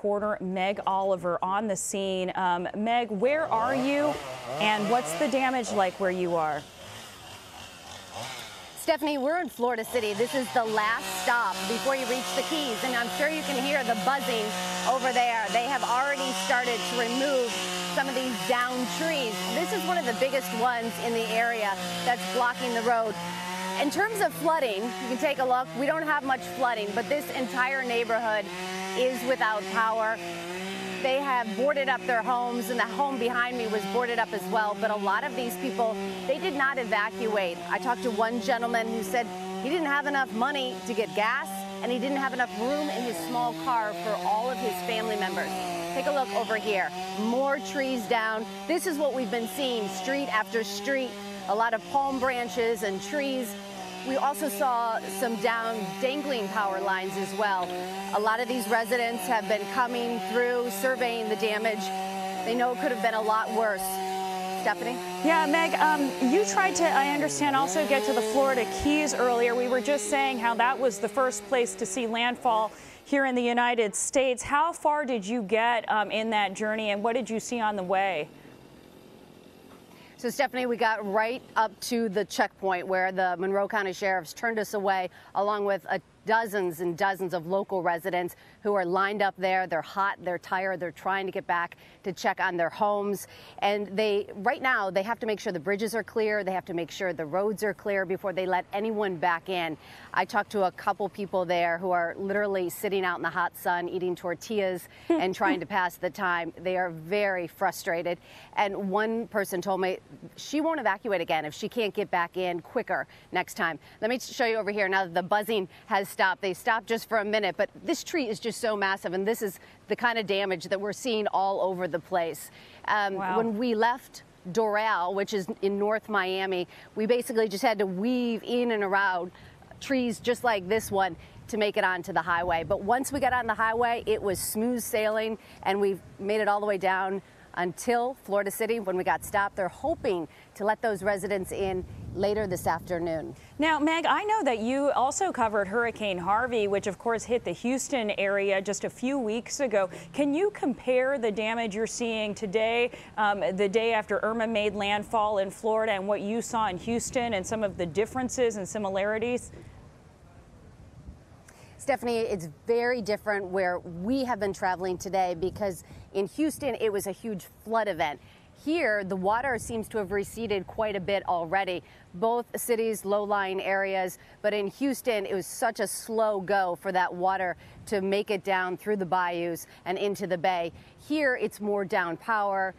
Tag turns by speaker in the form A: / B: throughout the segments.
A: reporter Meg Oliver on the scene. Meg, where are you and what's the damage like where you are?
B: Stephanie, we're in Florida City. This is the last stop before you reach the Keys, and I'm sure you can hear the buzzing over there. They have already started to remove some of these downed trees. This is one of the biggest ones in the area that's blocking the road. In terms of flooding, you can take a look. We don't have much flooding, but this entire neighborhood is without power. They have boarded up their homes, and the home behind me was boarded up as well. But a lot of these people, they did not evacuate. I talked to one gentleman who said he didn't have enough money to get gas, and he didn't have enough room in his small car for all of his family members. Take a look over here. More trees down. This is what we've been seeing street after street. A lot of palm branches and trees. We also saw some down dangling power lines as well. A lot of these residents have been coming through, surveying the damage. They know it could have been a lot worse. Stephanie?
A: Yeah, Meg, you tried to, I understand, also get to the Florida Keys earlier. We were just saying how that was the first place to see landfall here in the United States. How far did you get in that journey, and what did you see on the way?
B: So, Stephanie, we got right up to the checkpoint where the Monroe County Sheriffs turned us away, along with dozens and dozens of local residents who are lined up there. They're hot, they're tired, they're trying to get back to check on their homes. And right now, they have to make sure the bridges are clear. They have to make sure the roads are clear before they let anyone back in. I talked to a couple people there who are literally sitting out in the hot sun, eating tortillas and trying to pass the time. They are very frustrated. And one person told me she won't evacuate again if she can't get back in quicker next time. Let me show you over here now that the buzzing has stopped. They stopped just for a minute, but this tree is just so massive, and this is the kind of damage that we're seeing all over the place.
A: Wow.
B: When we left Doral, which is in North Miami, we basically just had to weave in and around trees just like this one to make it onto the highway. But once we got on the highway, it was smooth sailing, and we made it all the way down until Florida City. When we got stopped, they're hoping to let those residents in later this afternoon.
A: Now, Meg, I know that you also covered Hurricane Harvey, which of course hit the Houston area just a few weeks ago. Can you compare the damage you're seeing today, the day after Irma made landfall in Florida, and what you saw in Houston, and some of the differences and similarities?
B: Stephanie, it's very different where we have been traveling today, because in Houston, it was a huge flood event. Here, the water seems to have receded quite a bit already, both cities, low-lying areas. But in Houston, it was such a slow go for that water to make it down through the bayous and into the bay. Here, it's more down power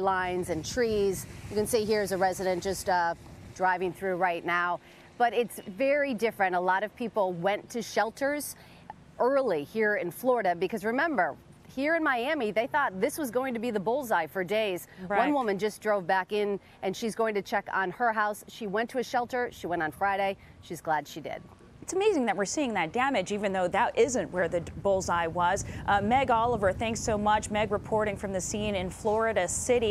B: lines and trees. You can see here's a resident just driving through right now. But it's very different. A lot of people went to shelters early here in Florida because, remember, here in Miami, they thought this was going to be the bullseye for days.
A: Right.
B: One woman just drove back in, and she's going to check on her house. She went to a shelter. She went on Friday. She's glad she did.
A: It's amazing that we're seeing that damage, even though that isn't where the bullseye was. Meg Oliver, thanks so much. Meg reporting from the scene in Florida City.